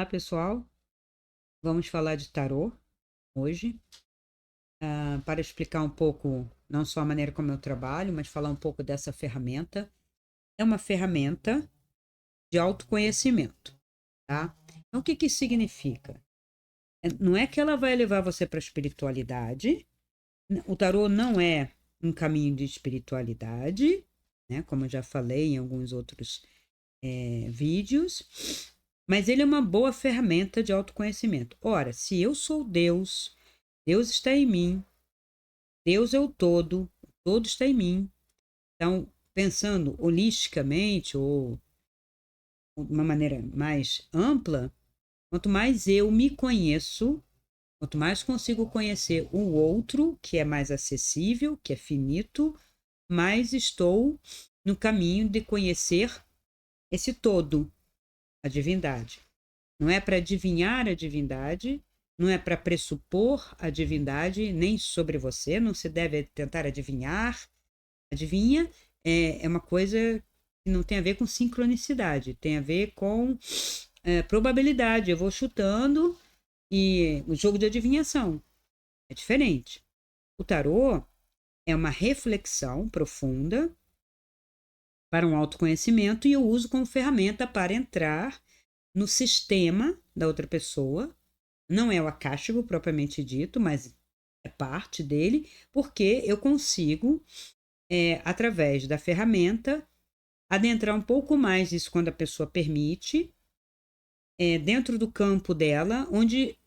Olá, pessoal. Vamos falar de tarô hoje, para explicar um pouco, não só a maneira como eu trabalho, mas falar um pouco dessa ferramenta. É uma ferramenta de autoconhecimento, tá? Então, o que que significa? Não é que ela vai levar você para a espiritualidade. O tarô não é um caminho de espiritualidade, né? Como eu já falei em alguns outros vídeos, mas ele é uma boa ferramenta de autoconhecimento. Ora, se eu sou Deus, Deus está em mim, Deus é o todo está em mim. Então, pensando holisticamente ou de uma maneira mais ampla, quanto mais eu me conheço, quanto mais consigo conhecer o outro, que é mais acessível, que é finito, mais estou no caminho de conhecer esse todo, a divindade. Não é para adivinhar a divindade, não é para pressupor a divindade nem sobre você, não se deve tentar adivinhar. Adivinha é uma coisa que não tem a ver com sincronicidade, tem a ver com probabilidade. Eu vou chutando e o jogo de adivinhação é diferente. O tarô é uma reflexão profunda para um autoconhecimento e eu uso como ferramenta para entrar no sistema da outra pessoa. Não é o acástico propriamente dito, mas é parte dele, porque eu consigo, através da ferramenta, adentrar um pouco mais isso quando a pessoa permite, dentro do campo dela, onde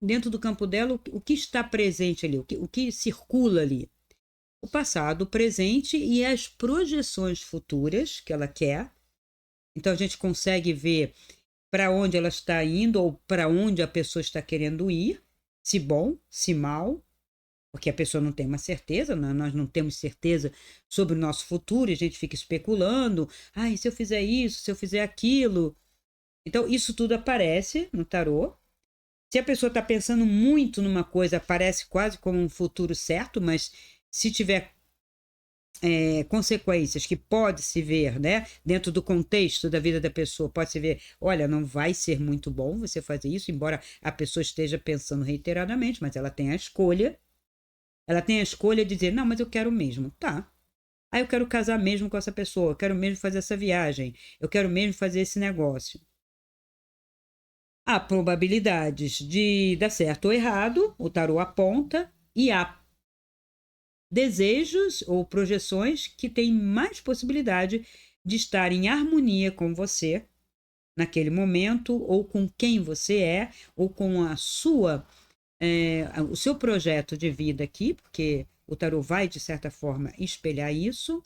dentro do campo dela o que está presente ali, o que circula ali. O passado, o presente e as projeções futuras que ela quer. Então a gente consegue ver para onde ela está indo ou para onde a pessoa está querendo ir, se bom, se mal, porque a pessoa não tem uma certeza, nós não temos certeza sobre o nosso futuro, e a gente fica especulando, e se eu fizer isso, se eu fizer aquilo. Então, isso tudo aparece no tarô. Se a pessoa está pensando muito numa coisa, aparece quase como um futuro certo, mas se tiver consequências que pode se ver, né, dentro do contexto da vida da pessoa, pode se ver, olha, não vai ser muito bom você fazer isso, embora a pessoa esteja pensando reiteradamente, mas ela tem a escolha de dizer, não, mas eu quero mesmo, tá. Eu quero casar mesmo com essa pessoa, eu quero mesmo fazer essa viagem, eu quero mesmo fazer esse negócio. Há probabilidades de dar certo ou errado, o tarô aponta, e há desejos ou projeções que têm mais possibilidade de estar em harmonia com você naquele momento, ou com quem você é, ou com o seu projeto de vida aqui, porque o tarô vai, de certa forma, espelhar isso,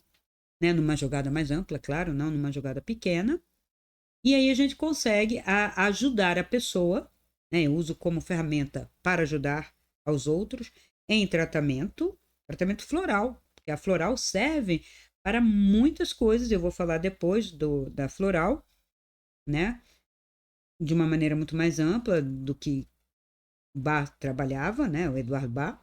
né, numa jogada mais ampla, claro, não numa jogada pequena. E aí a gente consegue ajudar a pessoa, né, eu uso como ferramenta para ajudar aos outros em tratamento floral, porque a floral serve para muitas coisas, eu vou falar depois da floral, né, de uma maneira muito mais ampla do que Bach trabalhava, né, o Eduardo Bach,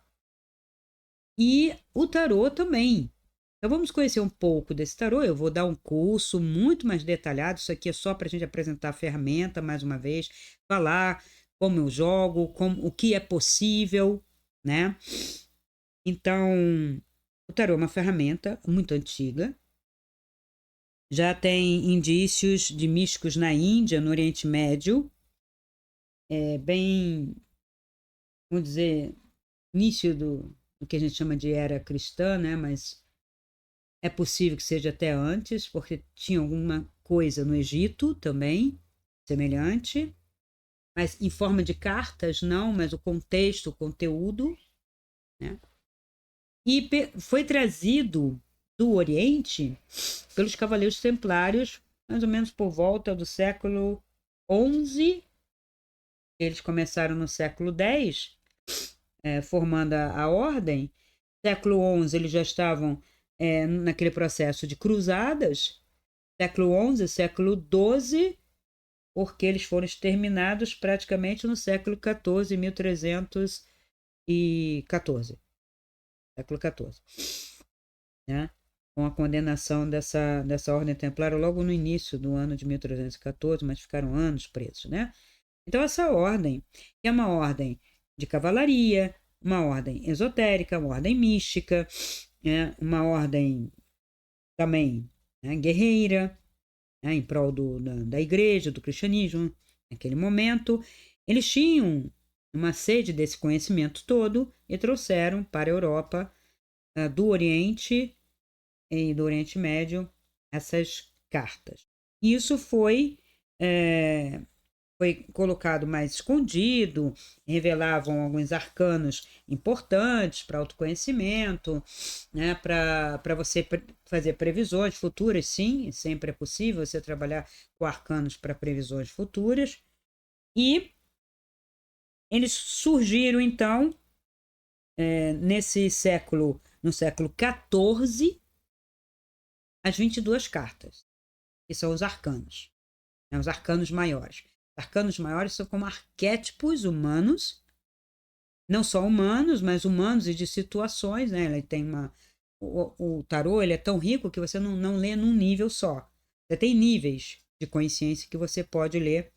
e o tarô também. Então vamos conhecer um pouco desse tarô. Eu vou dar um curso muito mais detalhado. Isso aqui é só para a gente apresentar a ferramenta mais uma vez, falar como eu jogo, como o que é possível, né? Então, o tarô é uma ferramenta muito antiga. Já tem indícios de místicos na Índia, no Oriente Médio, bem, vamos dizer, início do que a gente chama de era cristã, né? Mas é possível que seja até antes, porque tinha alguma coisa no Egito também, semelhante, mas em forma de cartas, não, mas o contexto, o conteúdo, né? E foi trazido do Oriente pelos Cavaleiros Templários, mais ou menos por volta do século XI. Eles começaram no século X, formando a ordem. Século XI eles já estavam naquele processo de cruzadas. Século XI, século XII, porque eles foram exterminados praticamente no século XIV, 1314. Século XIV, né? Com a condenação dessa ordem templária logo no início do ano de 1314, mas ficaram anos presos, né? Então, essa ordem é uma ordem de cavalaria, uma ordem esotérica, uma ordem mística, uma ordem também, né, guerreira, né, em prol da igreja, do cristianismo. Naquele momento, eles tinham uma sede desse conhecimento todo e trouxeram para a Europa, do Oriente e do Oriente Médio, essas cartas. Isso foi colocado mais escondido, revelavam alguns arcanos importantes para autoconhecimento, né, para você fazer previsões futuras, sim, sempre é possível você trabalhar com arcanos para previsões futuras. E eles surgiram, então, no século XIV, as 22 cartas, que são os arcanos, né, os arcanos maiores. Os arcanos maiores são como arquétipos humanos, não só humanos, mas humanos e de situações, né? Ele tem o tarô, ele é tão rico que você não lê num nível só. Você tem níveis de consciência que você pode ler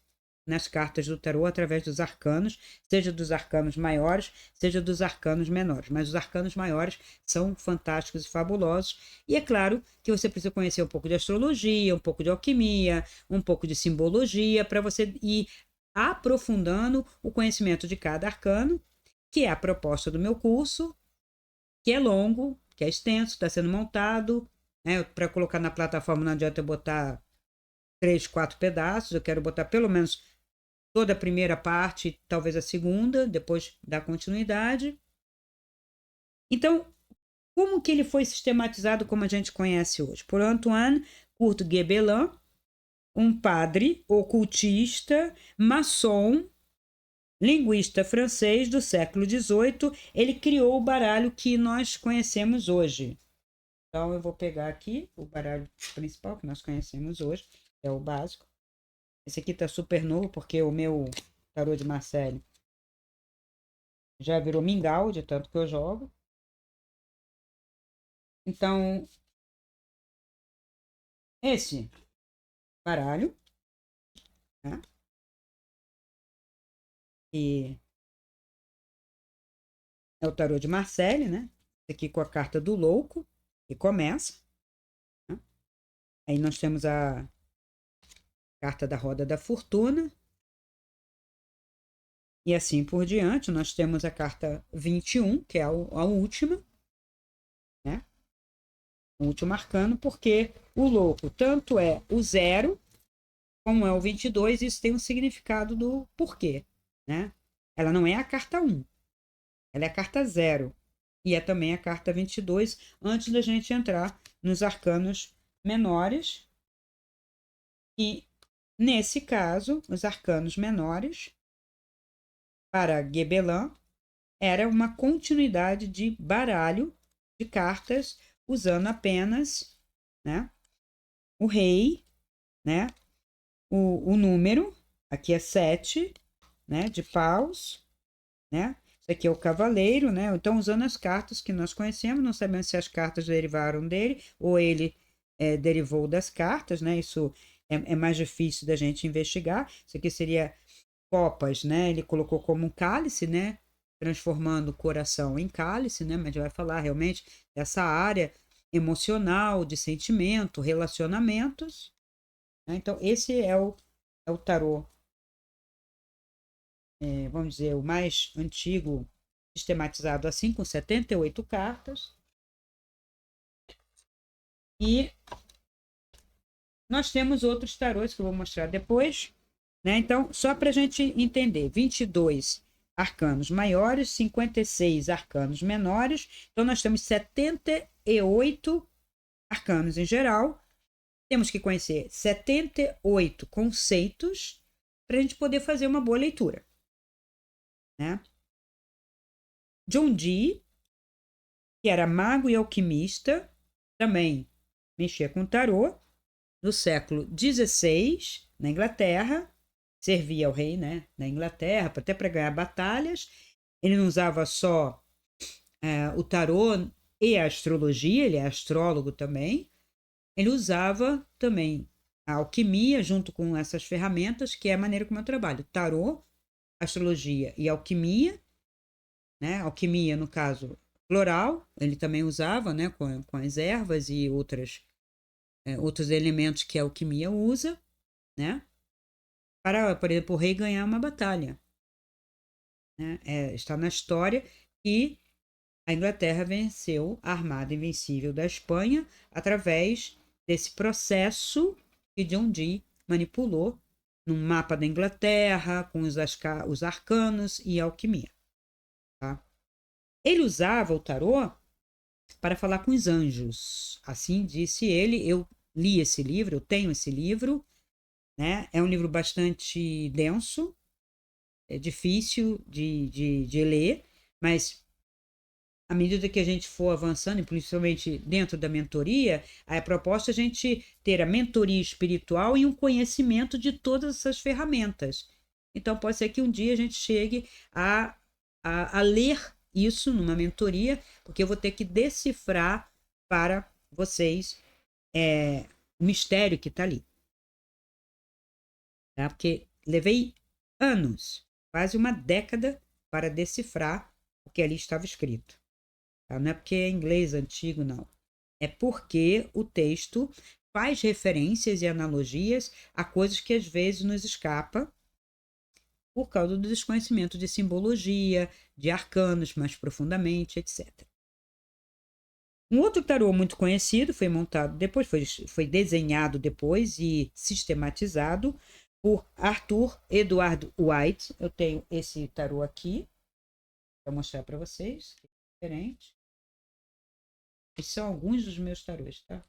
nas cartas do tarô através dos arcanos, seja dos arcanos maiores, seja dos arcanos menores. Mas os arcanos maiores são fantásticos e fabulosos. E é claro que você precisa conhecer um pouco de astrologia, um pouco de alquimia, um pouco de simbologia, para você ir aprofundando o conhecimento de cada arcano, que é a proposta do meu curso, que é longo, que é extenso, está sendo montado, né? Para colocar na plataforma não adianta eu botar 3, 4 pedaços, eu quero botar pelo menos toda a primeira parte, talvez a segunda, depois dar continuidade. Então, como que ele foi sistematizado como a gente conhece hoje? Por Antoine Courtegebbelin, um padre ocultista, maçom, linguista francês do século XVIII. Ele criou o baralho que nós conhecemos hoje. Então, eu vou pegar aqui o baralho principal que nós conhecemos hoje, é o básico. Esse aqui tá super novo, porque o meu tarô de Marseille já virou mingau, de tanto que eu jogo. Então, esse baralho, né? E é o tarô de Marseille, né? Esse aqui com a carta do louco, que começa, né? Aí nós temos a carta da roda da fortuna. E assim por diante, nós temos a carta 21, que é a última, né? O último arcano, porque o louco tanto é o 0 como é o 22, isso tem um significado do porquê, né? Ela não é a carta 1, ela é a carta 0. E é também a carta 22, antes da gente entrar nos arcanos menores. E, nesse caso, os arcanos menores, para Gebelin, era uma continuidade de baralho de cartas, usando apenas, né, o rei, né, o número, aqui é 7, né, de paus, né? Isso aqui é o cavaleiro, né? Então, usando as cartas que nós conhecemos, não sabemos se as cartas derivaram dele ou ele derivou das cartas, né? Isso é mais difícil da gente investigar. Isso aqui seria copas, né? Ele colocou como um cálice, né? Transformando o coração em cálice, né? Mas a gente vai falar realmente dessa área emocional, de sentimento, relacionamentos, né? Então, esse é o tarô, vamos dizer, o mais antigo sistematizado assim, com 78 cartas. E nós temos outros tarôs que eu vou mostrar depois, né? Então, só para a gente entender, 22 arcanos maiores, 56 arcanos menores. Então, nós temos 78 arcanos em geral. Temos que conhecer 78 conceitos para a gente poder fazer uma boa leitura, né? John Dee, que era mago e alquimista, também mexia com tarô, no século XVI, na Inglaterra, servia ao rei, né, da Inglaterra, até para ganhar batalhas. Ele não usava só o tarô e a astrologia, ele é astrólogo também. Ele usava também a alquimia junto com essas ferramentas, que é a maneira como eu trabalho. Tarô, astrologia e alquimia, né? Alquimia, no caso, floral, ele também usava, né? Com as ervas e outros elementos que a alquimia usa, né? Para, por exemplo, o rei ganhar uma batalha. Né? Está na história que a Inglaterra venceu a Armada Invencível da Espanha através desse processo que John Dee manipulou num mapa da Inglaterra, com os arcanos e a alquimia. Tá? Ele usava o tarô para falar com os anjos. Assim disse ele. Eu li esse livro, eu tenho esse livro. Né? É um livro bastante denso, é difícil de ler, mas à medida que a gente for avançando, e principalmente dentro da mentoria, a proposta é a gente ter a mentoria espiritual e um conhecimento de todas essas ferramentas. Então, pode ser que um dia a gente chegue a ler isso numa mentoria, porque eu vou ter que decifrar para vocês o mistério que está ali. Tá? Porque levei anos, quase uma década, para decifrar o que ali estava escrito. Tá? Não é porque é inglês antigo, não. É porque o texto faz referências e analogias a coisas que às vezes nos escapa por causa do desconhecimento de simbologia, de arcanos mais profundamente, etc. Um outro tarô muito conhecido foi montado depois, foi desenhado depois e sistematizado por Arthur Edward White. Eu tenho esse tarô aqui para mostrar para vocês, que é diferente. Esses são alguns dos meus tarôs, tá?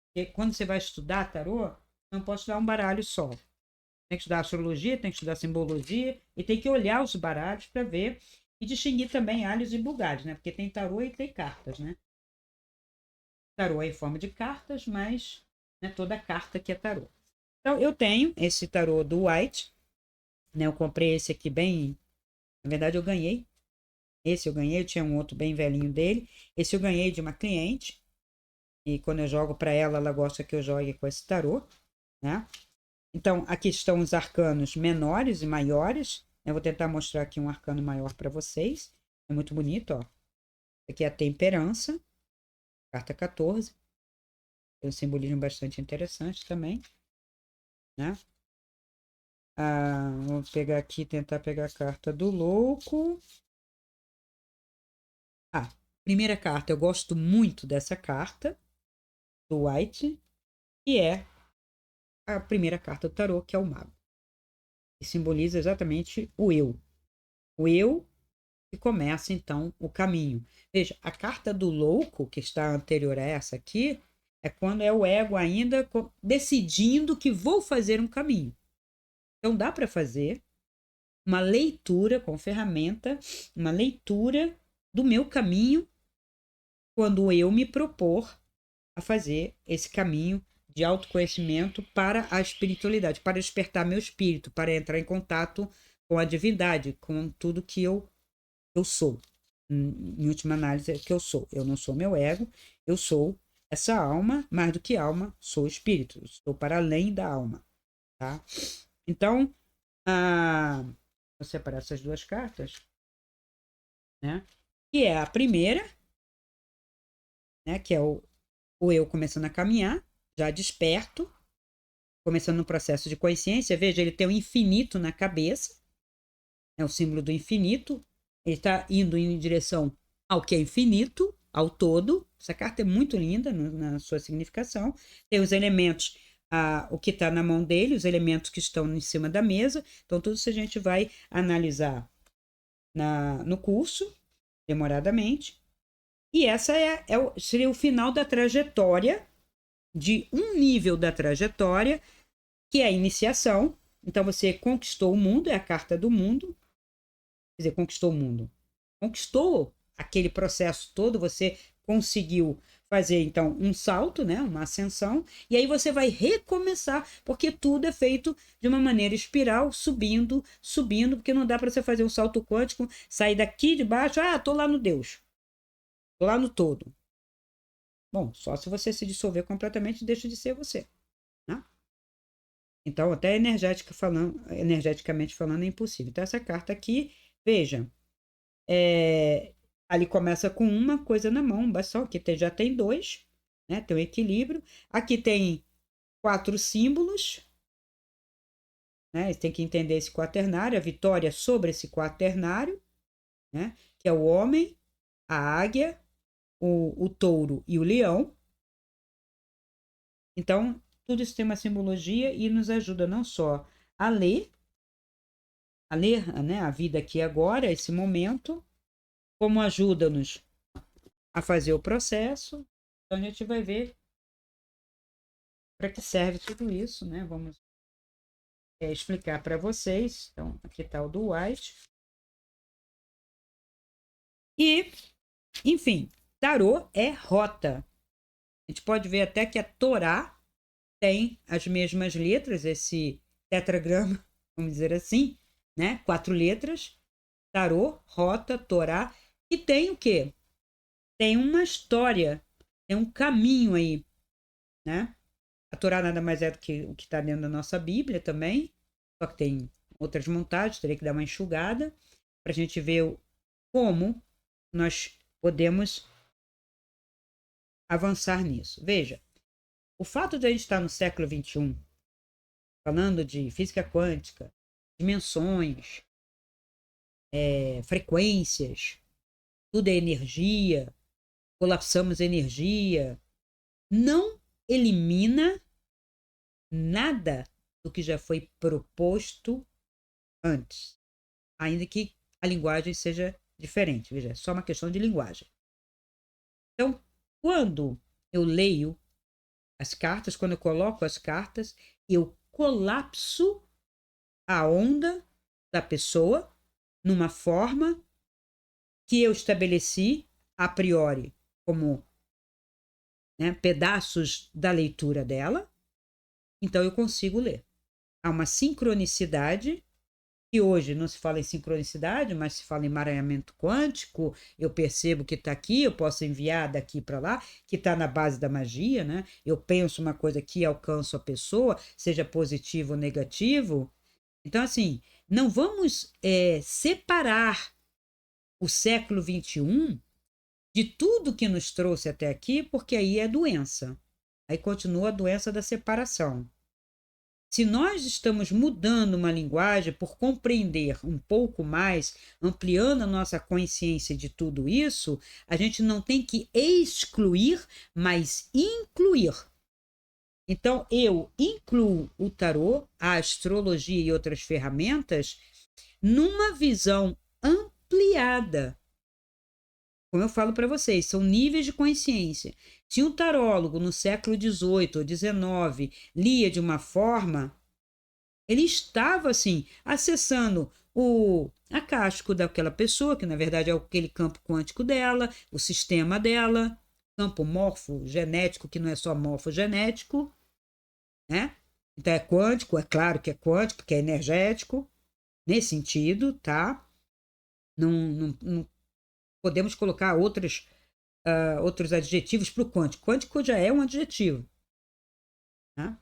Porque quando você vai estudar tarô, não pode estudar um baralho só. Tem que estudar astrologia, tem que estudar simbologia e tem que olhar os baralhos para ver e distinguir também alhos e bugalhos, né? Porque tem tarô e tem cartas, né? Tarô é em forma de cartas, mas não é toda carta que é tarô. Então, eu tenho esse tarô do White, né? Eu comprei esse aqui bem... Na verdade, eu ganhei. Esse eu ganhei, eu tinha um outro bem velhinho dele. Esse eu ganhei de uma cliente. E quando eu jogo para ela, ela gosta que eu jogue com esse tarô, né? Então, aqui estão os arcanos menores e maiores. Eu vou tentar mostrar aqui um arcano maior para vocês. É muito bonito, ó. Aqui é a temperança, carta 14. Tem um simbolismo bastante interessante também, né? Vou pegar aqui, tentar pegar a carta do louco. Primeira carta, eu gosto muito dessa carta, do White, que é a primeira carta do tarô, que é o mago. Que simboliza exatamente o eu. O eu que começa, então, o caminho. Veja, a carta do louco, que está anterior a essa aqui, é quando é o ego ainda decidindo que vou fazer um caminho. Então, dá para fazer uma leitura com ferramenta, uma leitura do meu caminho quando eu me propor a fazer esse caminho de autoconhecimento para a espiritualidade, para despertar meu espírito, para entrar em contato com a divindade, com tudo que eu sou. Em última análise, é o que eu sou. Eu não sou meu ego, eu sou essa alma, mais do que alma, sou espírito, estou para além da alma. Tá? Então, vou separar essas duas cartas, né? Que é a primeira, né? Que é o eu começando a caminhar, já desperto, começando no processo de consciência. Veja, ele tem o infinito na cabeça, é o símbolo do infinito. Ele está indo em direção ao que é infinito, ao todo. Essa carta é muito linda na sua significação. Tem os elementos, o que está na mão dele, os elementos que estão em cima da mesa. Então, tudo isso a gente vai analisar no curso, demoradamente. E essa seria o final da trajetória, de um nível da trajetória, que é a iniciação. Então, você conquistou o mundo, é a carta do mundo. Quer dizer, conquistou o mundo. Conquistou aquele processo todo, você conseguiu fazer, então, um salto, né? Uma ascensão, e aí você vai recomeçar, porque tudo é feito de uma maneira espiral, subindo, subindo, porque não dá para você fazer um salto quântico, sair daqui de baixo, tô lá no Deus, tô lá no todo. Bom, só se você se dissolver completamente, deixa de ser você. Então, até energeticamente falando, é impossível. Então, essa carta aqui, veja, ali começa com uma coisa na mão, só que já tem dois, né? Tem um equilíbrio. Aqui tem 4 símbolos, né? Você tem que entender esse quaternário, a vitória sobre esse quaternário, né? Que é o homem, a águia, o touro e o leão. Então, tudo isso tem uma simbologia e nos ajuda não só a ler, né, a vida aqui agora, esse momento, como ajuda-nos a fazer o processo. Então, a gente vai ver para que serve tudo isso, né? Vamos explicar para vocês. Então, aqui está o do White. E, enfim, tarô é rota. A gente pode ver até que a Torá tem as mesmas letras, esse tetragrama, vamos dizer assim, né? 4 letras, tarô, rota, Torá, e tem o quê? Tem uma história, tem um caminho aí, né? A Torá nada mais é do que o que está dentro da nossa Bíblia também, só que tem outras montagens, teria que dar uma enxugada para a gente ver como nós podemos avançar nisso. Veja, o fato de a gente estar no século XXI, falando de física quântica, dimensões, frequências, tudo é energia, colapsamos energia, não elimina nada do que já foi proposto antes, ainda que a linguagem seja diferente. Veja, é só uma questão de linguagem. Então, quando eu leio as cartas, quando eu coloco as cartas, eu colapso a onda da pessoa numa forma que eu estabeleci a priori como, né, pedaços da leitura dela, então eu consigo ler. Há uma sincronicidade, que hoje não se fala em sincronicidade, mas se fala em emaranhamento quântico. Eu percebo que está aqui, eu posso enviar daqui para lá, que está na base da magia, né? Eu penso uma coisa aqui, alcanço a pessoa, seja positivo ou negativo. Então, assim, não vamos separar o século XXI de tudo que nos trouxe até aqui, porque aí é doença. Aí continua a doença da separação. Se nós estamos mudando uma linguagem por compreender um pouco mais, ampliando a nossa consciência de tudo isso, a gente não tem que excluir, mas incluir. Então, eu incluo o tarô, a astrologia e outras ferramentas numa visão ampliada. Como eu falo para vocês, são níveis de consciência. Se um tarólogo no século XVIII ou XIX lia de uma forma, ele estava assim, acessando o acástico daquela pessoa, que na verdade é aquele campo quântico dela, o sistema dela, campo morfogenético, que não é só morfogenético, né? Então é quântico, é claro que é quântico, porque é energético, nesse sentido, tá? Não podemos colocar outros adjetivos para o quântico. Quântico já é um adjetivo. Né?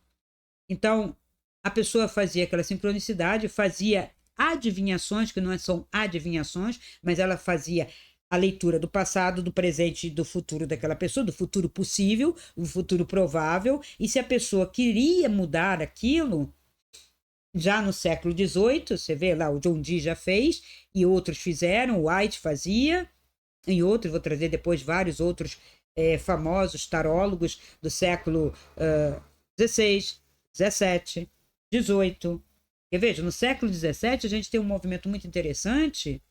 Então, a pessoa fazia aquela sincronicidade, fazia adivinhações, que não são adivinhações, mas ela fazia a leitura do passado, do presente e do futuro daquela pessoa, do futuro possível, do futuro provável, e se a pessoa queria mudar aquilo, já no século XVIII, você vê lá, o John Dee já fez, e outros fizeram, o White fazia, e outros, vou trazer depois vários outros famosos tarólogos do século XVI, XVII, XVIII. Porque veja, no século XVII a gente tem um movimento muito interessante,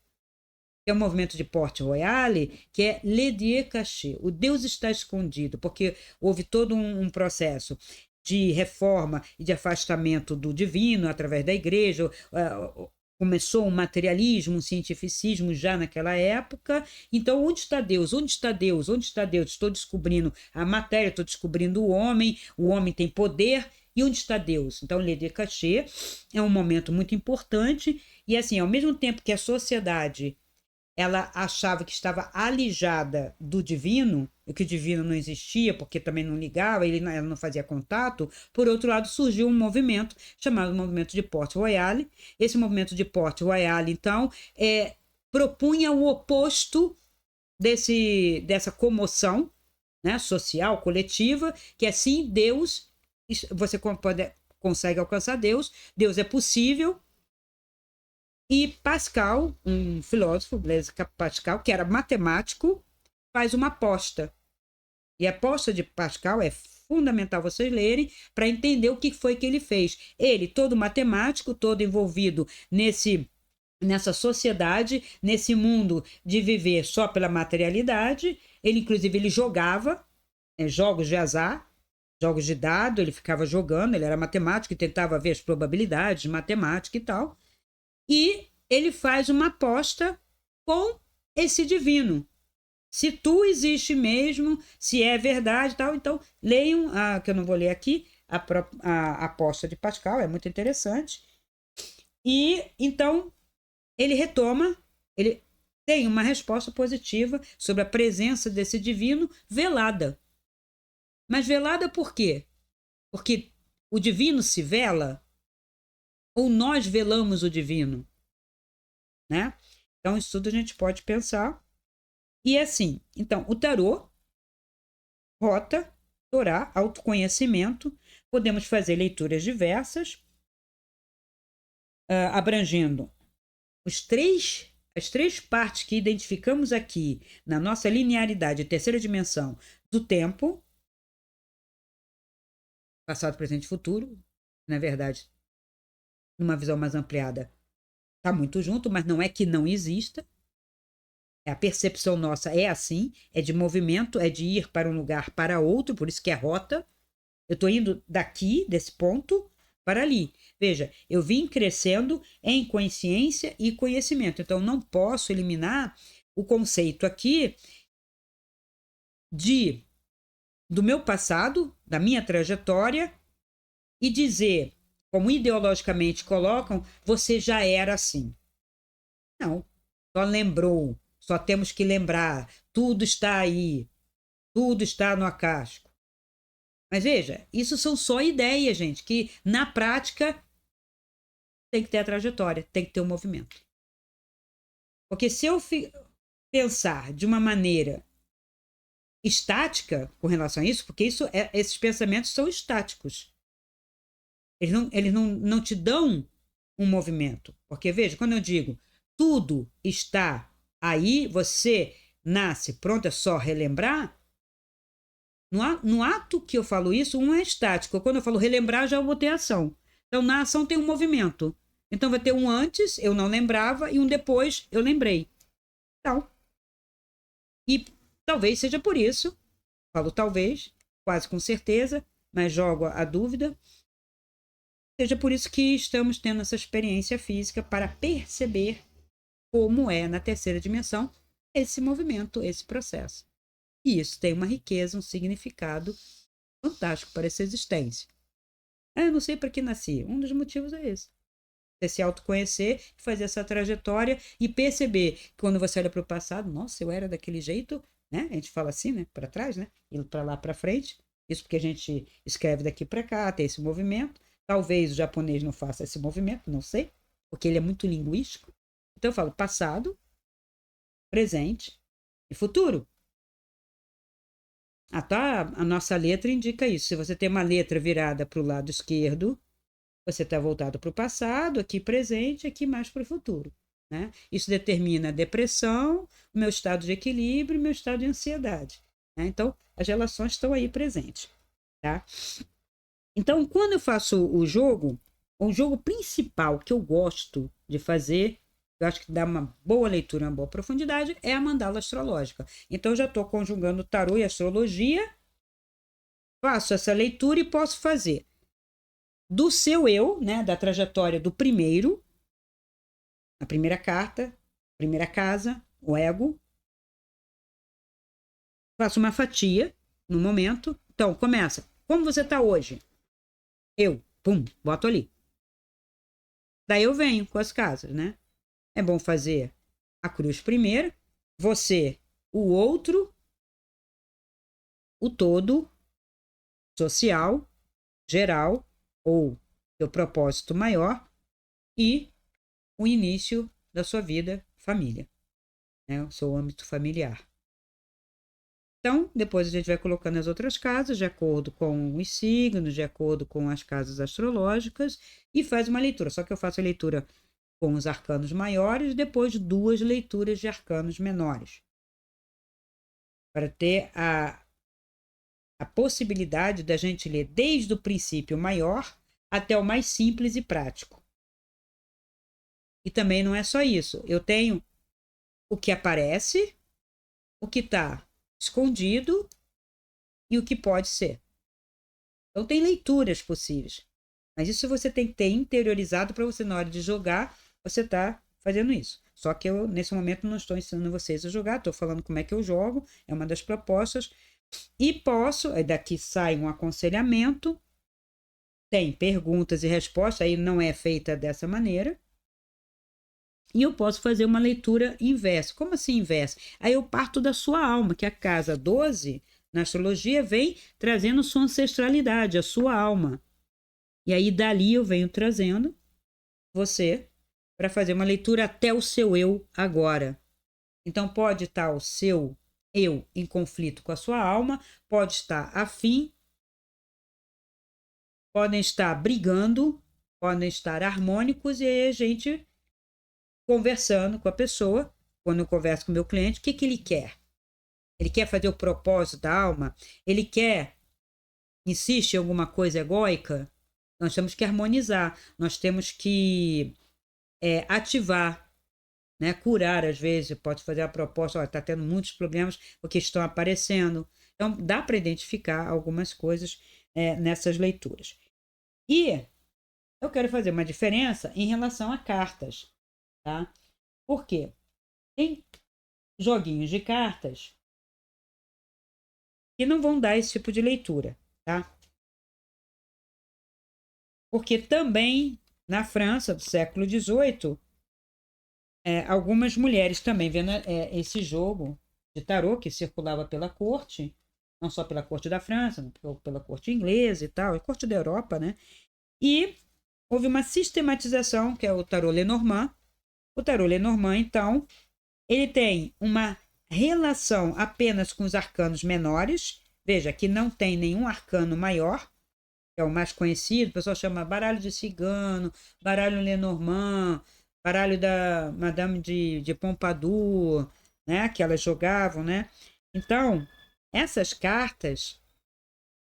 que é o movimento de Port Royal, que é Le Dieu caché, o Deus está escondido, porque houve todo um processo de reforma e de afastamento do divino através da igreja. Começou um materialismo, um cientificismo já naquela época. Então, onde está Deus? Onde está Deus? Onde está Deus? Estou descobrindo a matéria, estou descobrindo o homem tem poder, e onde está Deus? Então, Le Dieu caché é um momento muito importante, e assim, ao mesmo tempo que a sociedade ela achava que estava alijada do divino, e que o divino não existia, porque também não ligava, ela não fazia contato. Por outro lado, surgiu um movimento chamado movimento de Port Royal. Esse movimento de Port Royal, então, propunha o oposto dessa comoção, né, social, coletiva, que assim Deus, você consegue alcançar Deus, Deus é possível. E Pascal, um filósofo, Blaise Pascal, que era matemático, faz uma aposta. E a aposta de Pascal é fundamental vocês lerem para entender o que foi que ele fez. Ele, todo matemático, todo envolvido nessa sociedade, nesse mundo de viver só pela materialidade. Ele, inclusive, ele jogava jogos de azar, jogos de dado, ele ficava jogando, ele era matemático e tentava ver as probabilidades, matemática e tal. E ele faz uma aposta com esse divino. Se tu existe mesmo, se é verdade e tal, então leiam, que eu não vou ler aqui, a aposta de Pascal, é muito interessante. E então ele retoma, ele tem uma resposta positiva sobre a presença desse divino velada. Mas velada por quê? Porque o divino se vela ou nós velamos o divino, né? Então isso tudo a gente pode pensar. E assim, então o tarô, rota, Torá, autoconhecimento, podemos fazer leituras diversas, abrangendo as três partes que identificamos aqui na nossa linearidade, terceira dimensão do tempo, passado, presente e futuro. Na verdade, numa visão mais ampliada, está muito junto, mas não é que não exista. A percepção nossa é assim, é de movimento, é de ir para um lugar para outro, por isso que é rota. Eu estou indo daqui, desse ponto, para ali. Veja, eu vim crescendo em consciência e conhecimento. Então, não posso eliminar o conceito aqui do meu passado, da minha trajetória, e dizer, como ideologicamente colocam, você já era assim. Não, só lembrou, só temos que lembrar, tudo está aí, tudo está no casco. Mas veja, isso são só ideias, gente, que na prática tem que ter a trajetória, tem que ter o movimento. Porque se eu pensar de uma maneira estática com relação a isso, porque esses pensamentos são estáticos. Eles não te dão um movimento. Porque, veja, quando eu digo tudo está aí, você nasce, pronto, é só relembrar. No ato que eu falo isso, um é estático. Quando eu falo relembrar, já vou ter ação. Então, na ação tem um movimento. Então, vai ter um antes, eu não lembrava, e um depois, eu lembrei. Então, e talvez seja por isso, falo talvez, quase com certeza, mas jogo a dúvida, seja por isso que estamos tendo essa experiência física para perceber como é na terceira dimensão esse movimento, esse processo. E isso tem uma riqueza, um significado fantástico para essa existência. Eu não sei para que nasci. Um dos motivos é esse. Você se autoconhecer, fazer essa trajetória e perceber que quando você olha para o passado, nossa, eu era daquele jeito, né? A gente fala assim, né? Para trás, né? Indo para lá para frente. Isso porque a gente escreve daqui para cá, tem esse movimento. Talvez o japonês não faça esse movimento, não sei, porque ele é muito linguístico. Então eu falo passado, presente e futuro. Tá, a nossa letra indica isso. Se você tem uma letra virada para o lado esquerdo, você está voltado para o passado, aqui presente, aqui mais para o futuro. Né? Isso determina a depressão, o meu estado de equilíbrio, o meu estado de ansiedade. Né? Então, as relações estão aí presentes. Tá? Então, quando eu faço o jogo principal que eu gosto de fazer, eu acho que dá uma boa leitura, uma boa profundidade, é a mandala astrológica. Então, eu já estou conjugando tarô e astrologia, faço essa leitura e posso fazer do seu eu, né, da trajetória do primeiro, a primeira carta, primeira casa, o ego. Faço uma fatia no momento. Então, começa. Como você está hoje? Eu, pum, boto ali. Daí eu venho com as casas, né? É bom fazer a cruz primeiro, você, o outro, o todo, social, geral, ou seu propósito maior, e o início da sua vida, família, né? O seu âmbito familiar. Então, depois a gente vai colocando as outras casas, de acordo com os signos, de acordo com as casas astrológicas, e faz uma leitura. Só que eu faço a leitura com os arcanos maiores, depois 2 leituras de arcanos menores. Para ter a possibilidade da gente ler desde o princípio maior até o mais simples e prático. E também não é só isso. Eu tenho o que aparece, o que está escondido e o que pode ser. Então, tem leituras possíveis. Mas isso você tem que ter interiorizado para você, na hora de jogar, você tá fazendo isso. Só que eu, nesse momento, não estou ensinando vocês a jogar, estou falando como é que eu jogo, é uma das propostas. E posso, aí daqui sai um aconselhamento, tem perguntas e respostas, aí não é feita dessa maneira. E eu posso fazer uma leitura inversa. Como assim inversa? Aí eu parto da sua alma, que a casa 12, na astrologia, vem trazendo sua ancestralidade, a sua alma. E aí dali eu venho trazendo você para fazer uma leitura até o seu eu agora. Então pode estar o seu eu em conflito com a sua alma, pode estar afim, podem estar brigando, podem estar harmônicos, e aí a gente conversando com a pessoa, quando eu converso com o meu cliente, o que, que ele quer? Ele quer fazer o propósito da alma? Ele quer, insiste em alguma coisa egóica? Nós temos que harmonizar, nós temos que ativar, né? Curar, às vezes, pode fazer a proposta, está tendo muitos problemas porque estão aparecendo. Então, dá para identificar algumas coisas nessas leituras. E eu quero fazer uma diferença em relação a cartas, tá? Por quê? Tem joguinhos de cartas que não vão dar esse tipo de leitura, tá? Porque também, na França do século XVIII, algumas mulheres também vendo esse jogo de tarô que circulava pela corte, não só pela corte da França, pela corte inglesa e tal, a corte da Europa, né? E houve uma sistematização, que é o tarô Lenormand. O tarô Lenormand, então, ele tem uma relação apenas com os arcanos menores. Veja que não tem nenhum arcano maior, que é o mais conhecido, o pessoal chama baralho de cigano, baralho Lenormand, baralho da Madame de Pompadour, né, que elas jogavam, né? Então, essas cartas,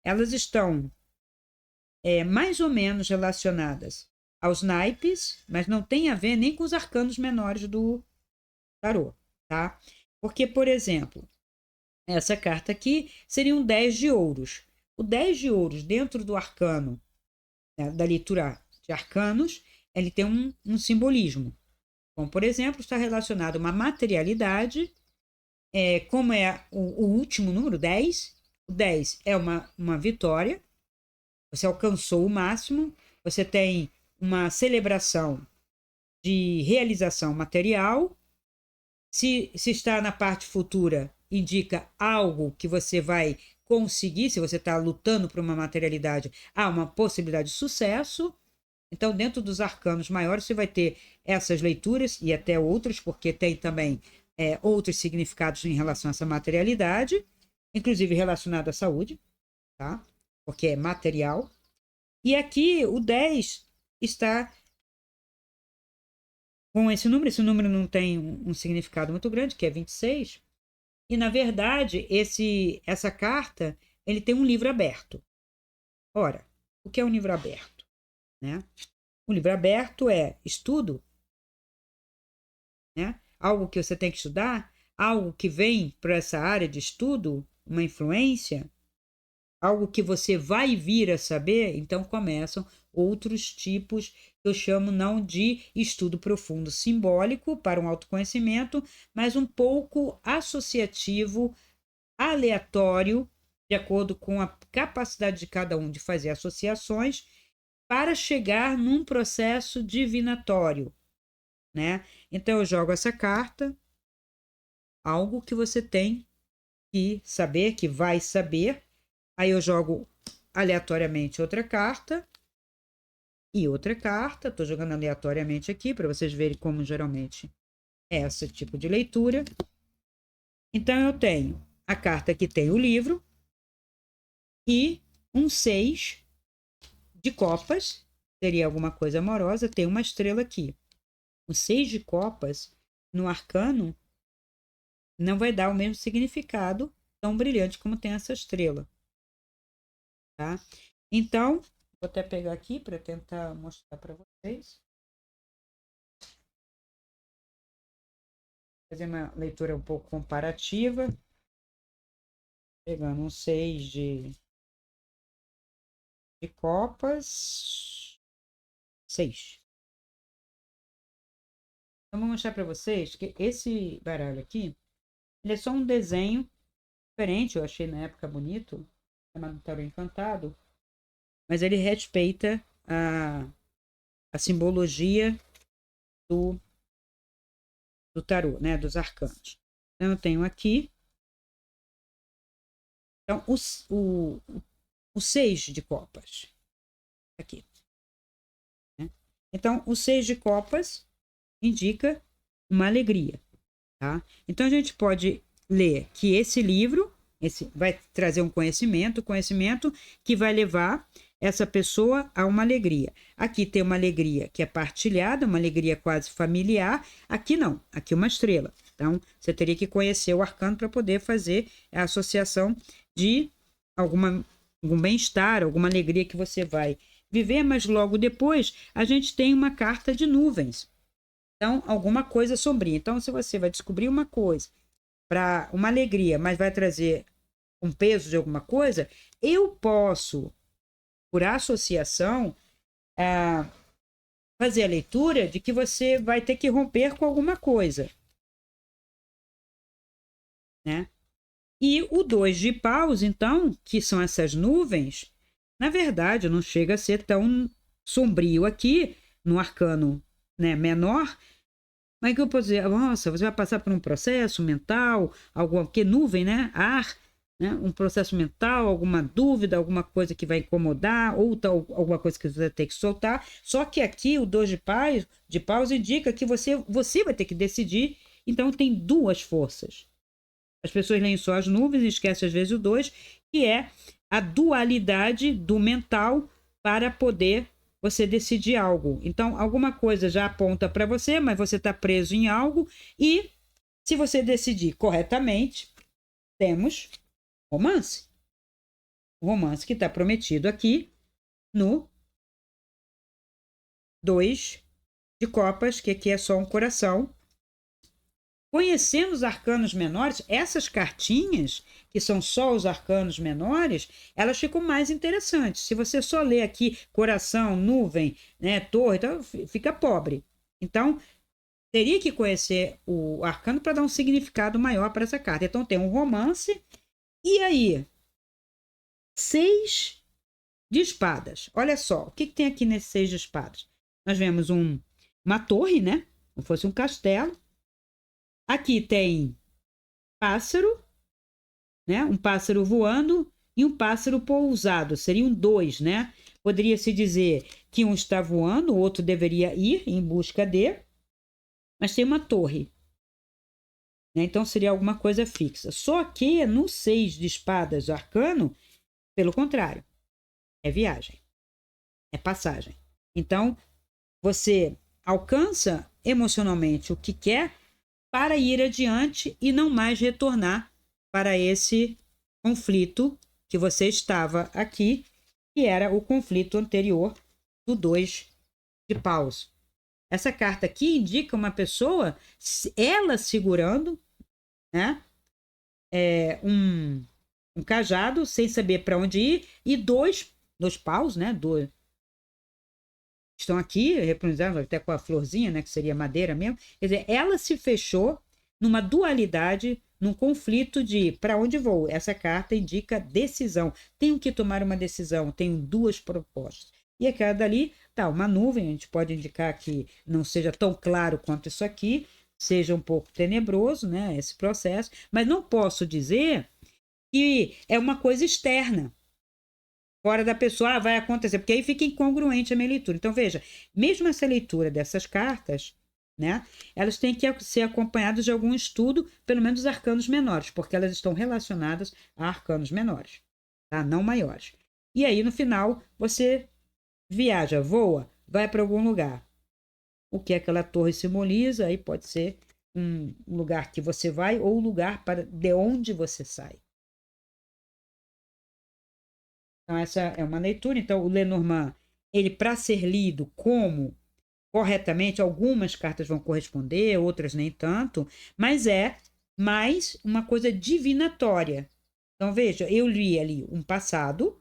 elas estão mais ou menos relacionadas aos naipes, mas não tem a ver nem com os arcanos menores do tarô, tá? Porque, por exemplo, essa carta aqui seria um 10 de ouros. O 10 de ouros dentro do arcano, né, da leitura de arcanos, ele tem um simbolismo. Como, por exemplo, está relacionado a uma materialidade, como é o último número, 10. O 10 é uma vitória, você alcançou o máximo, você tem uma celebração de realização material. Se está na parte futura, indica algo que você vai conseguir, se você está lutando por uma materialidade, há uma possibilidade de sucesso. Então, dentro dos arcanos maiores, você vai ter essas leituras e até outras, porque tem também outros significados em relação a essa materialidade, inclusive relacionado à saúde, tá? Porque é material. E aqui o 10 está com esse número não tem um significado muito grande, que é 26. E, na verdade, essa carta ele tem um livro aberto. Ora, o que é um livro aberto? Né? Um livro aberto é estudo, né? Algo que você tem que estudar, algo que vem para essa área de estudo, uma influência, algo que você vai vir a saber. Então começam outros tipos que eu chamo não de estudo profundo simbólico para um autoconhecimento, mas um pouco associativo, aleatório, de acordo com a capacidade de cada um de fazer associações, para chegar num processo divinatório, né? Então eu jogo essa carta, algo que você tem que saber, que vai saber. Aí eu jogo aleatoriamente outra carta e outra carta. Estou jogando aleatoriamente aqui para vocês verem como geralmente é esse tipo de leitura. Então eu tenho a carta que tem o livro e um 6 de copas. Seria alguma coisa amorosa. Tem uma estrela aqui. O 6 de copas no arcano não vai dar o mesmo significado tão brilhante como tem essa estrela. Tá? Então, vou até pegar aqui para tentar mostrar para vocês. Fazer uma leitura um pouco comparativa. Pegando um 6 de copas. 6. Então, vou mostrar para vocês que esse baralho aqui, ele é só um desenho diferente. Eu achei na época bonito, chamado Tarô Encantado. Mas ele respeita a simbologia do tarô, né? Dos arcanos. Então, eu tenho aqui. Então, o 6 de copas. Aqui. Né? Então, o 6 de copas indica uma alegria. Tá? Então, a gente pode ler que esse livro vai trazer um conhecimento que vai levar essa pessoa a uma alegria. Aqui tem uma alegria que é partilhada, uma alegria quase familiar. Aqui não, aqui uma estrela. Então, você teria que conhecer o arcano para poder fazer a associação de algum bem-estar, alguma alegria que você vai viver, mas logo depois a gente tem uma carta de nuvens. Então, alguma coisa sombria. Então, se você vai descobrir uma coisa para uma alegria, mas vai trazer um peso de alguma coisa, eu posso, por associação, fazer a leitura de que você vai ter que romper com alguma coisa. Né? E o 2 de paus, então, que são essas nuvens, na verdade, não chega a ser tão sombrio aqui, no arcano, né, menor, mas que eu posso dizer, nossa, você vai passar por um processo mental, porque nuvem, né, ar, né, um processo mental, alguma dúvida, alguma coisa que vai incomodar, ou alguma coisa que você vai ter que soltar. Só que aqui o 2 de paus indica que você vai ter que decidir, então tem duas forças. As pessoas leem só as nuvens e esquecem às vezes o 2, que é a dualidade do mental para poder você decidir algo. Então, alguma coisa já aponta para você, mas você está preso em algo. E se você decidir corretamente, temos romance. O romance que está prometido aqui no 2 de copas, que aqui é só um coração. Conhecendo os arcanos menores, essas cartinhas, que são só os arcanos menores, elas ficam mais interessantes. Se você só lê aqui coração, nuvem, né, torre, então fica pobre. Então, teria que conhecer o arcano para dar um significado maior para essa carta. Então, tem um romance. E aí? 6 de espadas. Olha só, o que tem aqui nesse 6 de espadas? Nós vemos uma torre, né? Como fosse um castelo. Aqui tem pássaro, né? Um pássaro voando e um pássaro pousado. Seriam 2, né? Poderia-se dizer que um está voando, o outro deveria ir em busca de, mas tem uma torre. Né? Então seria alguma coisa fixa. Só que no 6 de espadas arcano, pelo contrário, é viagem, é passagem. Então você alcança emocionalmente o que quer para ir adiante e não mais retornar para esse conflito que você estava aqui, que era o conflito anterior do 2 de paus. Essa carta aqui indica uma pessoa, ela segurando, né, um cajado, sem saber para onde ir, e dois paus, né, estão aqui, representados até com a florzinha, né, que seria madeira mesmo. Quer dizer, ela se fechou numa dualidade, num conflito de para onde vou. Essa carta indica decisão. Tenho que tomar uma decisão, tenho duas propostas. E aquela dali tá uma nuvem, a gente pode indicar que não seja tão claro quanto isso aqui, seja um pouco tenebroso, né, esse processo, mas não posso dizer que é uma coisa externa, fora da pessoa, vai acontecer, porque aí fica incongruente a minha leitura. Então, veja, mesmo essa leitura dessas cartas, né, elas têm que ser acompanhadas de algum estudo, pelo menos dos arcanos menores, porque elas estão relacionadas a arcanos menores, tá? Não maiores. E aí, no final, você viaja, voa, vai para algum lugar. O que aquela torre simboliza, aí pode ser um lugar que você vai ou o lugar de onde você sai. Então, essa é uma leitura. Então, o Lenormand, ele, para ser lido como corretamente, algumas cartas vão corresponder, outras nem tanto, mas é mais uma coisa divinatória. Então, veja, eu li ali um passado,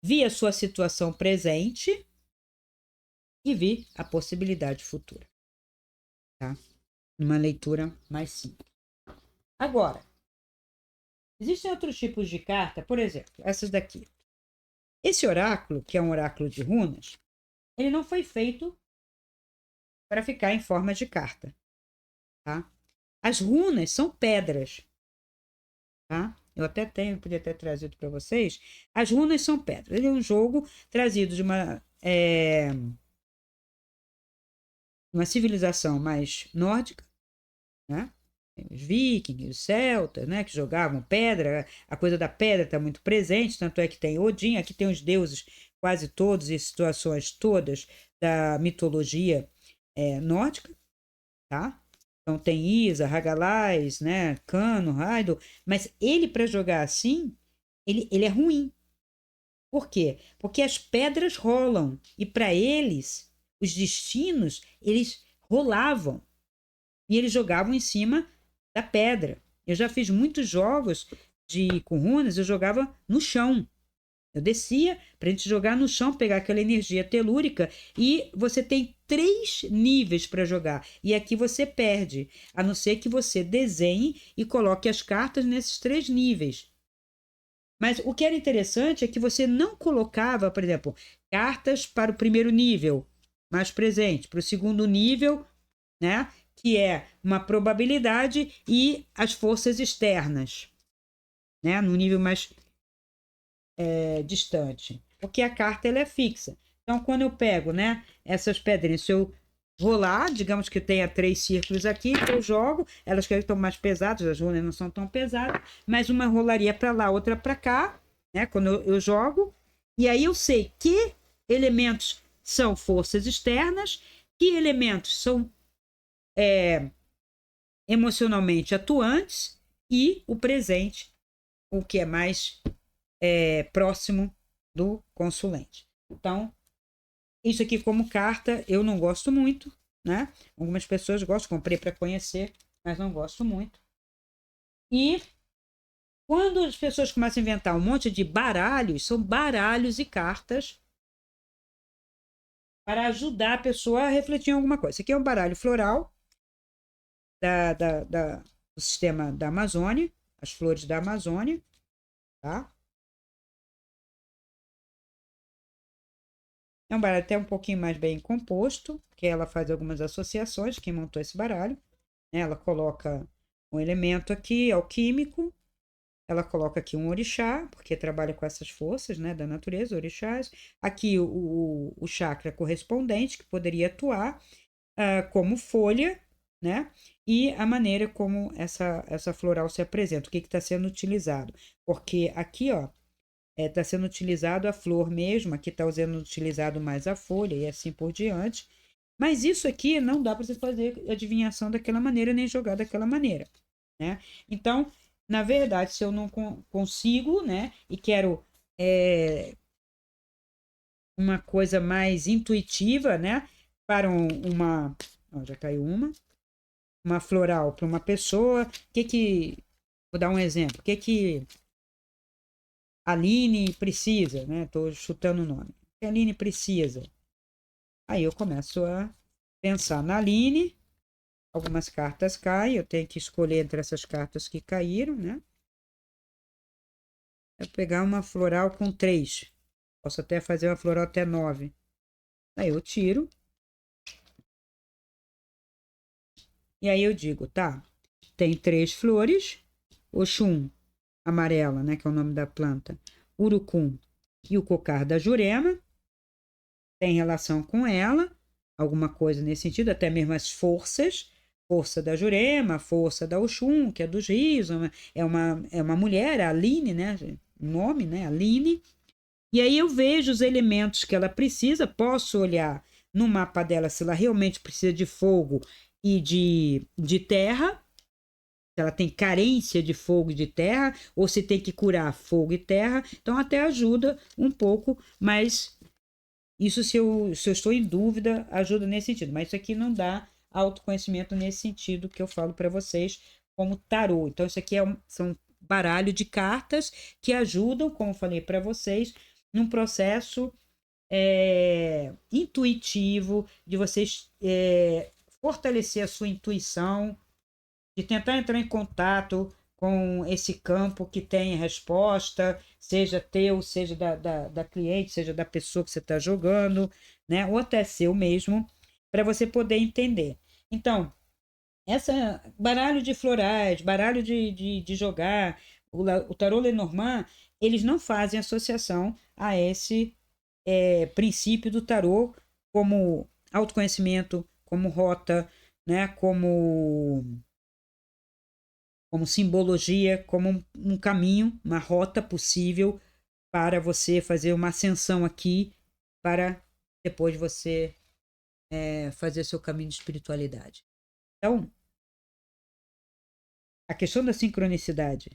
vi a sua situação presente e vi a possibilidade futura. Tá? Uma leitura mais simples. Agora, existem outros tipos de carta, por exemplo, essas daqui. Esse oráculo, que é um oráculo de runas, ele não foi feito para ficar em forma de carta, tá? As runas são pedras, tá? Eu até tenho, podia ter trazido para vocês. As runas são pedras. Ele é um jogo trazido de uma civilização mais nórdica, né? Os vikings, os celtas, né, que jogavam pedra, a coisa da pedra está muito presente, tanto é que tem Odin, aqui tem os deuses quase todos e situações todas da mitologia nórdica, tá? Então tem Isa, Hagalaz, né, Cano, Raidor, mas ele para jogar assim, ele é ruim. Por quê? Porque as pedras rolam e para eles, os destinos, eles rolavam e eles jogavam em cima da pedra. Eu já fiz muitos jogos com runas, eu jogava no chão. Eu descia para a gente jogar no chão, pegar aquela energia telúrica e você tem 3 níveis para jogar. E aqui você perde, a não ser que você desenhe e coloque as cartas nesses 3 níveis. Mas o que era interessante é que você não colocava, por exemplo, cartas para o primeiro nível mais presente, para o segundo nível, né? Que é uma probabilidade e as forças externas, né? No nível mais distante. Porque a carta ela é fixa. Então, quando eu pego, né, essas pedrinhas, se eu rolar, digamos que tenha 3 círculos aqui, eu jogo, elas que estão mais pesadas, as runas não são tão pesadas, mas uma rolaria para lá, outra para cá, né, quando eu jogo, e aí eu sei que elementos são forças externas, que elementos são emocionalmente atuantes e o presente, o que é mais próximo do consulente. Então, isso aqui como carta eu não gosto muito, né? Algumas pessoas gostam, comprei para conhecer, mas não gosto muito. E quando as pessoas começam a inventar um monte de baralhos, são baralhos e cartas para ajudar a pessoa a refletir em alguma coisa. Esse aqui é um baralho floral do sistema da Amazônia, as flores da Amazônia, tá? É um baralho até um pouquinho mais bem composto, que ela faz algumas associações, quem montou esse baralho. Né? Ela coloca um elemento aqui alquímico, ela coloca aqui um orixá, porque trabalha com essas forças, né, da natureza, orixás. Aqui o chakra correspondente, que poderia atuar como folha, né? E a maneira como essa floral se apresenta, o que está sendo utilizado. Porque aqui, ó, está sendo utilizado a flor mesmo, aqui está sendo utilizado mais a folha e assim por diante. Mas isso aqui não dá para você fazer adivinhação daquela maneira, nem jogar daquela maneira, né? Então, na verdade, se eu não consigo, né, e quero uma coisa mais intuitiva, né, para uma... Ó, já caiu uma floral para uma pessoa, vou dar um exemplo, o que a Aline precisa, né? Estou chutando o nome. O que a Aline precisa? Aí eu começo a pensar na Aline, algumas cartas caem, eu tenho que escolher entre essas cartas que caíram, né? É pegar uma floral com 3. Posso até fazer uma floral até 9. Aí eu tiro. E aí eu digo, tá, tem 3 flores. Oxum, amarela, né, que é o nome da planta. Urucum e o cocar da Jurema. Tem relação com ela. Alguma coisa nesse sentido, até mesmo as forças. Força da Jurema, força da Oxum, que é dos rios. É uma mulher, a Aline, né? O nome, né? Aline. E aí eu vejo os elementos que ela precisa, posso olhar no mapa dela se ela realmente precisa de fogo e de terra, se ela tem carência de fogo e de terra, ou se tem que curar fogo e terra. Então até ajuda um pouco, mas isso se eu estou em dúvida, ajuda nesse sentido. Mas isso aqui não dá autoconhecimento nesse sentido que eu falo para vocês como tarô. Então isso aqui são baralho de cartas que ajudam, como eu falei para vocês, num processo intuitivo de vocês fortalecer a sua intuição, de tentar entrar em contato com esse campo que tem resposta, seja teu, seja da cliente, seja da pessoa que você está jogando, né? Ou até seu mesmo, para você poder entender. Então, essa baralho de florais, baralho de jogar, o tarô Lenormand, eles não fazem associação a esse princípio do tarô como autoconhecimento, como rota, né? Como simbologia, como um caminho, uma rota possível para você fazer uma ascensão aqui, para depois você fazer seu caminho de espiritualidade. Então, a questão da sincronicidade,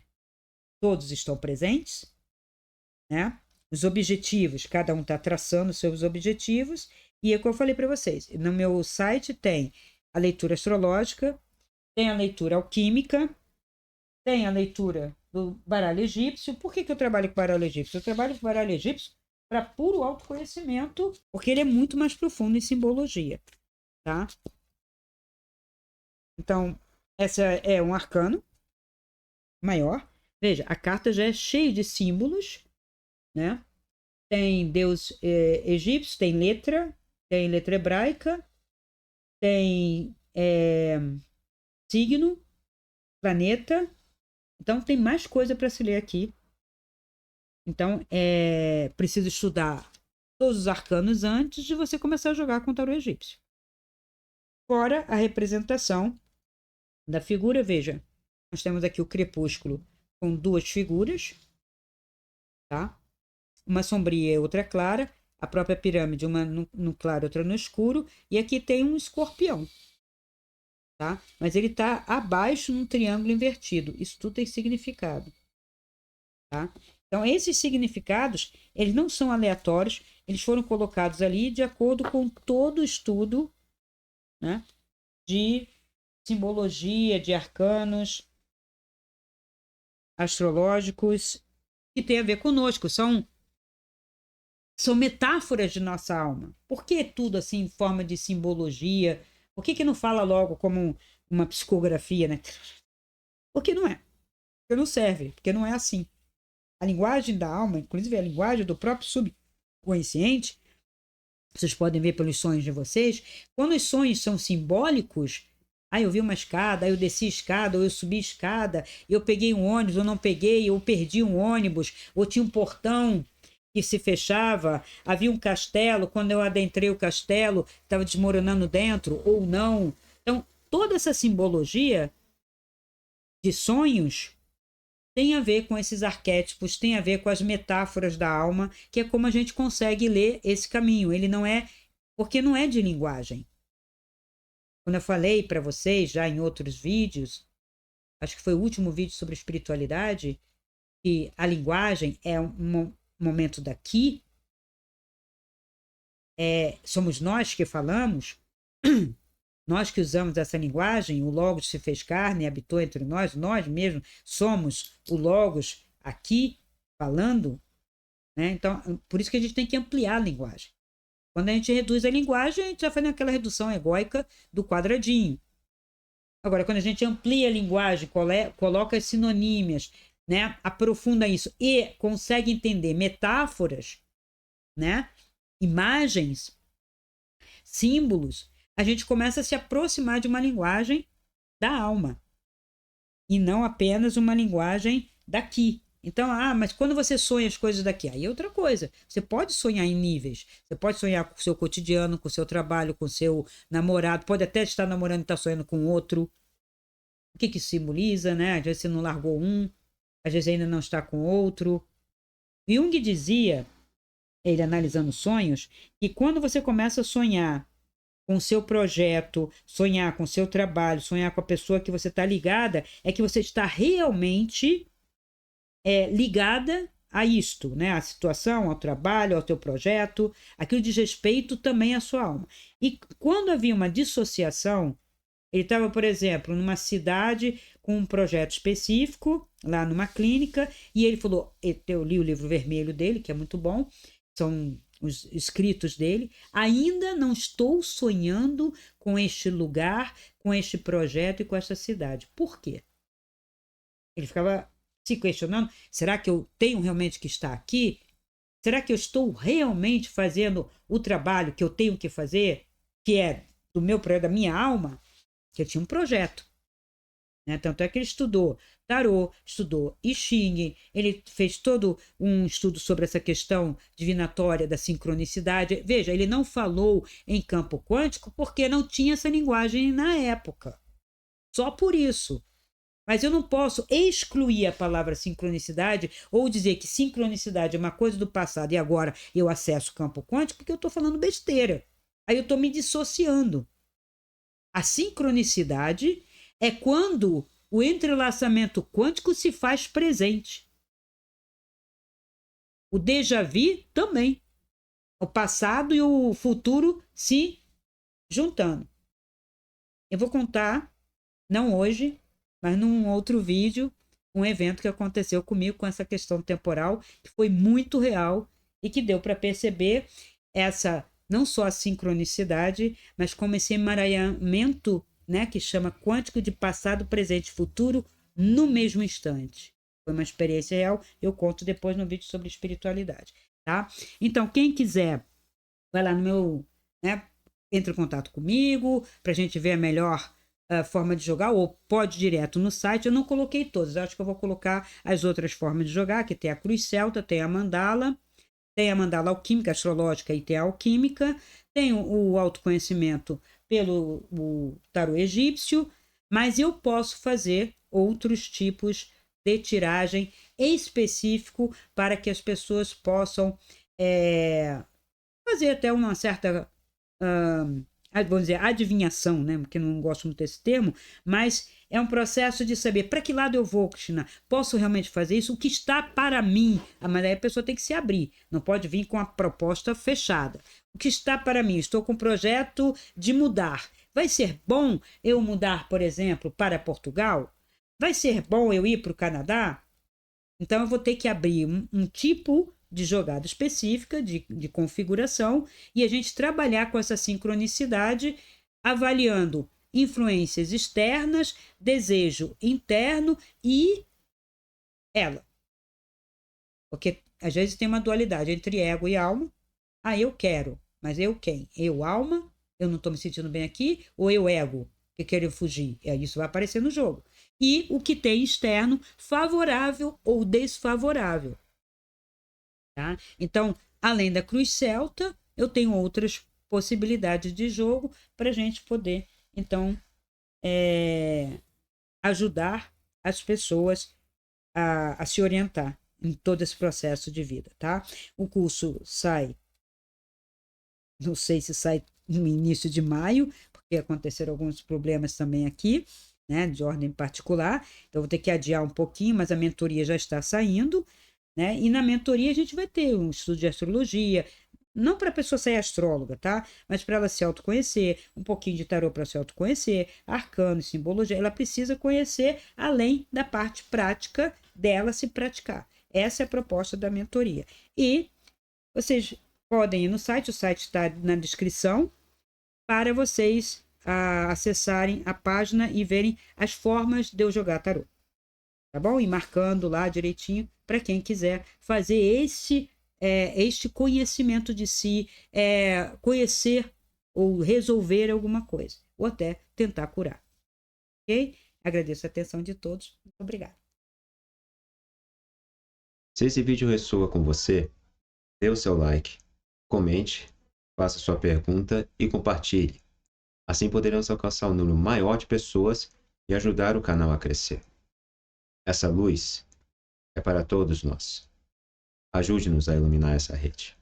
todos estão presentes, né? Os objetivos, cada um está traçando seus objetivos, e é o que eu falei para vocês. No meu site tem a leitura astrológica, tem a leitura alquímica, tem a leitura do baralho egípcio. Por que eu trabalho com baralho egípcio? Eu trabalho com baralho egípcio para puro autoconhecimento, porque ele é muito mais profundo em simbologia, tá? Então, essa é um arcano maior. Veja, a carta já é cheia de símbolos, né? Tem deus egípcio, tem letra hebraica, tem signo, planeta. Então, tem mais coisa para se ler aqui. Então, é preciso estudar todos os arcanos antes de você começar a jogar com o tarô egípcio. Fora a representação da figura, veja, nós temos aqui o crepúsculo com 2 figuras, tá? Uma sombria e outra clara, a própria pirâmide, uma no claro, outra no escuro, e aqui tem um escorpião, tá? Mas ele está abaixo num triângulo invertido. Isso tudo tem significado, tá? Então, esses significados, eles não são aleatórios, eles foram colocados ali de acordo com todo o estudo, né, de simbologia, de arcanos astrológicos, que tem a ver conosco, são metáforas de nossa alma. Por que tudo assim em forma de simbologia? Por que não fala logo como uma psicografia, né? Porque não é. Porque não serve, porque não é assim. A linguagem da alma, inclusive a linguagem do próprio subconsciente, vocês podem ver pelos sonhos de vocês, quando os sonhos são simbólicos, eu vi uma escada, eu desci a escada, ou eu subi a escada, eu peguei um ônibus, ou não peguei, ou perdi um ônibus, ou tinha um portão que se fechava, havia um castelo, quando eu adentrei o castelo, estava desmoronando dentro, ou não. Então, toda essa simbologia de sonhos tem a ver com esses arquétipos, tem a ver com as metáforas da alma, que é como a gente consegue ler esse caminho. Ele não é, porque não é de linguagem. Quando eu falei para vocês, já em outros vídeos, acho que foi o último vídeo sobre espiritualidade, que a linguagem é um momento daqui, somos nós que falamos, nós que usamos essa linguagem, o Logos se fez carne e habitou entre nós mesmos somos o Logos aqui falando, né? Então, por isso que a gente tem que ampliar a linguagem. Quando a gente reduz a linguagem, a gente já faz aquela redução egóica do quadradinho. Agora, quando a gente amplia a linguagem, coloca as sinonímias, né? Aprofunda isso e consegue entender metáforas, né? Imagens, símbolos, a gente começa a se aproximar de uma linguagem da alma e não apenas uma linguagem daqui. Então, mas quando você sonha as coisas daqui, aí é outra coisa. Você pode sonhar em níveis. Você pode sonhar com o seu cotidiano, com o seu trabalho, com o seu namorado. Pode até estar namorando e estar sonhando com outro. O que isso simboliza, né? Às vezes você não largou um, às vezes ainda não está com outro. Jung dizia, ele analisando sonhos, que quando você começa a sonhar com o seu projeto, sonhar com o seu trabalho, sonhar com a pessoa que você está ligada, é que você está realmente ligada a isto, né? A situação, ao trabalho, ao teu projeto, aquilo diz respeito também à sua alma. E quando havia uma dissociação, ele estava, por exemplo, numa cidade com um projeto específico, lá numa clínica, e ele falou, eu li o livro vermelho dele, que é muito bom, são os escritos dele, ainda não estou sonhando com este lugar, com este projeto e com esta cidade. Por quê? Ele ficava se questionando, será que eu tenho realmente que estar aqui? Será que eu estou realmente fazendo o trabalho que eu tenho que fazer, que é do meu projeto, da minha alma? Que eu tinha um projeto, né? Tanto é que ele estudou tarô, estudou I Ching, ele fez todo um estudo sobre essa questão divinatória da sincronicidade. Veja, ele não falou em campo quântico porque não tinha essa linguagem na época. Só por isso. Mas eu não posso excluir a palavra sincronicidade ou dizer que sincronicidade é uma coisa do passado e agora eu acesso o campo quântico porque eu estou falando besteira. Aí eu estou me dissociando. A sincronicidade é quando o entrelaçamento quântico se faz presente. O déjà vu também. O passado e o futuro se juntando. Eu vou contar, não hoje, mas num outro vídeo, um evento que aconteceu comigo com essa questão temporal, que foi muito real e que deu para perceber não só a sincronicidade, mas como esse emaranhamento, né, que chama quântico de passado, presente e futuro no mesmo instante. Foi uma experiência real, eu conto depois no vídeo sobre espiritualidade, tá? Então, quem quiser, vai lá no meu, né, entre em contato comigo, para a gente ver a melhor forma de jogar, ou pode ir direto no site. Eu não coloquei todas, acho que eu vou colocar as outras formas de jogar, que tem a cruz celta, tem a mandala alquímica, astrológica e tem a alquímica, tem o autoconhecimento pelo o tarô egípcio, mas eu posso fazer outros tipos de tiragem específico para que as pessoas possam fazer até uma certa vamos dizer, adivinhação, né? Porque não gosto muito desse termo, mas é um processo de saber para que lado eu vou, Cristina. Posso realmente fazer isso? O que está para mim? Mas aí a pessoa tem que se abrir, não pode vir com a proposta fechada. O que está para mim? Estou com um projeto de mudar. Vai ser bom eu mudar, por exemplo, para Portugal? Vai ser bom eu ir para o Canadá? Então eu vou ter que abrir um tipo de jogada específica, de configuração, e a gente trabalhar com essa sincronicidade, avaliando influências externas, desejo interno e ela. Porque às vezes tem uma dualidade entre ego e alma. Eu quero, mas eu quem? Eu alma, eu não estou me sentindo bem aqui, ou eu ego, que quero fugir? Isso vai aparecer no jogo. E o que tem externo, favorável ou desfavorável. Tá? Então, além da cruz celta, eu tenho outras possibilidades de jogo para a gente poder, então, ajudar as pessoas a se orientar em todo esse processo de vida, tá? O curso sai, não sei se sai no início de maio, porque aconteceram alguns problemas também aqui, né, de ordem particular, então vou ter que adiar um pouquinho, mas a mentoria já está saindo, né? E na mentoria a gente vai ter um estudo de astrologia, não para a pessoa ser astróloga, tá? Mas para ela se autoconhecer, um pouquinho de tarô para se autoconhecer, arcano, simbologia, ela precisa conhecer além da parte prática dela se praticar. Essa é a proposta da mentoria. E vocês podem ir no site, o site está na descrição, para vocês acessarem a página e verem as formas de eu jogar tarô. Tá bom? E marcando lá direitinho para quem quiser fazer esse este conhecimento de si, conhecer ou resolver alguma coisa, ou até tentar curar. Ok? Agradeço a atenção de todos. Muito obrigada. Se esse vídeo ressoa com você, dê o seu like, comente, faça sua pergunta e compartilhe. Assim poderemos alcançar um número maior de pessoas e ajudar o canal a crescer. Essa luz é para todos nós. Ajude-nos a iluminar essa rede.